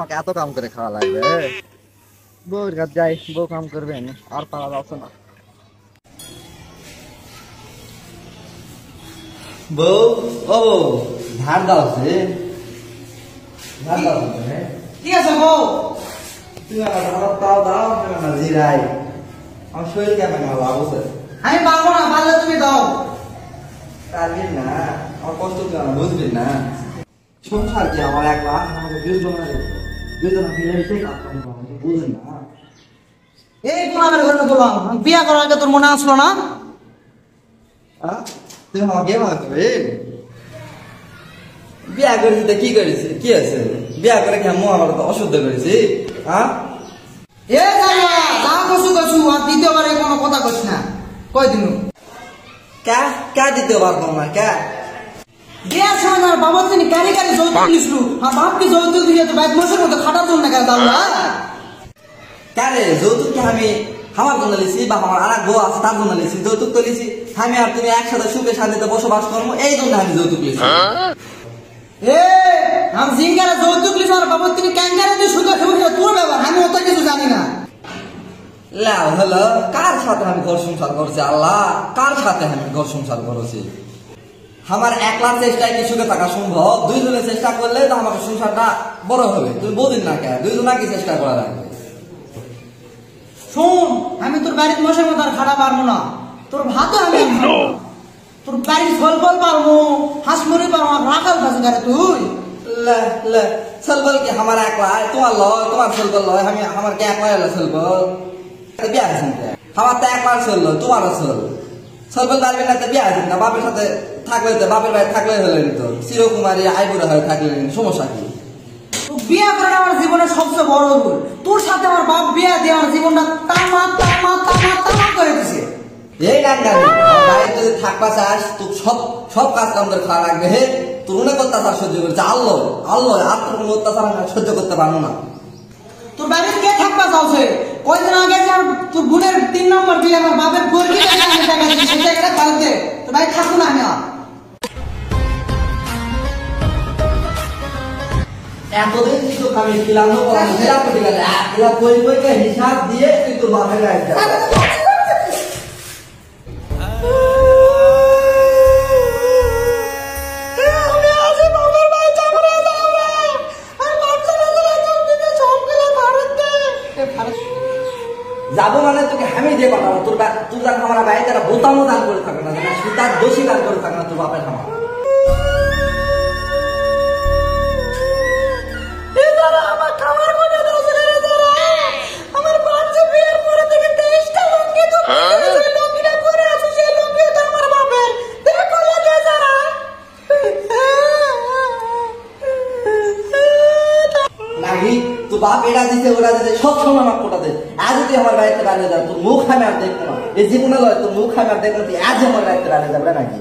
আমাকে এত কাম করে খাওয়া লাগবে? বউর কাছে যাই, বউ কাম করবে আর পারা যাচ্ছে না। বউ, ও বউ, ধার দাও, ঠিক আছে বউ, তুমি আমার তাও দাও, জিরাই আমার শরীর কেমন লাভ আছে। আমি পারবো না, পারলে তুমি দাও। পারবি না, আমার কষ্ট বুঝবি না। সংসার কি আমার একলা, আমাকে দুজনা মিলেমিশে কাজ করতে হবে, বুঝেন না? এই গোলামের ঘরে গোলাম, বিয়া করার আগে তোর মনে আসলো না? তুমি আমাকে ভাববে বিয়া করেছি তো কি করেছি, কি আছে? বিয়া করে কেমন আমার তো অশুদ্ধ করেছি। এ জানা যা কছু কছু, আর দ্বিতীয়বারে কোনো কথা কইস না। কই দিনু কা কা দিতে পারবো না কা বিয়ার সময় আর বাবা তিনি কারি কারি যৌতুক লিসলু, আর বাপকে যৌতুক দিয়ে তো বাইক মাসের মতো খাটার জন্য না দাও না। কারে যৌতুক কি আমি আমার জন্য লিছি বা আমার আর এক বউ আছে তার জন্য লিছি? যৌতুক তো লিছি আমি আর তুমি একসাথে সুখে শান্তিতে বসবাস করবো, এই জন্য আমি যৌতুক লিছি। এ আমি জিঙ্গারে যৌতুক লিস আর বাবা তিনি ক্যাঙ্গারে দিয়ে সুখে সুখে তোর ব্যাপার, আমি অত কিছু জানি না। লাভ হলো কার সাথে আমি ঘর সংসার করছি? আল্লাহ, কার সাথে আমি ঘর সংসার করেছি? আমার একলার চেষ্টায় কি সুখে থাকা সম্ভব? দুইজনের চেষ্টা করলে তো আমার সংসারটা বড় হবে। তুমি বলিন না কেন দুইজনাকে চেষ্টা করা লাগবে? শোন, আমি তোর বাড়ির মশার মতো আর খাটা পারবো না। তোর ভাতও আমি তোর বাড়ির ফল ফল পারবো, হাঁস মুড়ি পারবো, আর রাখাল খাসি করে তুই। সলবল কি আমার একলা? তোমার লয়, তোমার সলবল লয়, আমি আমার কি একলা এলো সলবল? বিয়া আছেন আমার তো একবার চললো, তোমারও চল সলবল পারবে না তো বিয়া আছেন না। বাপের সাথে থাকলে তো বাপের বাড়ি থাকলে হলেন তো চিরকুমারী আইবুড়া হয়ে থাকলেন, সমস্যা কি? বিয়া করে আমার জীবনের সবচেয়ে বড় ভুল। তোর সাথে আমার বাপ বিয়া দিয়ে আমার জীবনটা তামা তামা তামা তামা করে দিছে। এই গান বাড়িতে যদি থাকবা চাস তোর সব কাজ কাম করে খাওয়া লাগবে। হে তোর অনেক অত্যাচার সহ্য করেছে আল্লাহ আল্লাহ, আর তোর কোনো অত্যাচার আমি সহ্য করতে পারবো না। তোর বাড়িতে কে থাকবা চাওছে? কয়দিন আগে যে তোর বোনের 3 নম্বর দিয়ে আমার বাপের গর্গি সেটা একটা কালকে তোর বাড়ি থাকবো না আমি। এতদিন কিছু আমি খিলানো হিসাব দিয়ে তুই তোর বাপের গাড়িতে যাবো মানে তোকে আমি দিয়ে পাঠাবো। তোর তুই যান আমার ভাই তারা বোতামও দান করে থাকে না, সুতার দোষী দান করে থাকে না তোর বাপের আমার। বাপ এটা দিতে ওরা দিতে সব সময় আমার কোটা দেয়। আজ যদি আমার বাড়িতে বানিয়ে দেয় তোর মুখ আমি আর দেখবো না, এই জীবনে লয় তোর মুখ আমি আর দেখবো, তুই আজ আমার বাড়িতে বানিয়ে যাবে নাকি?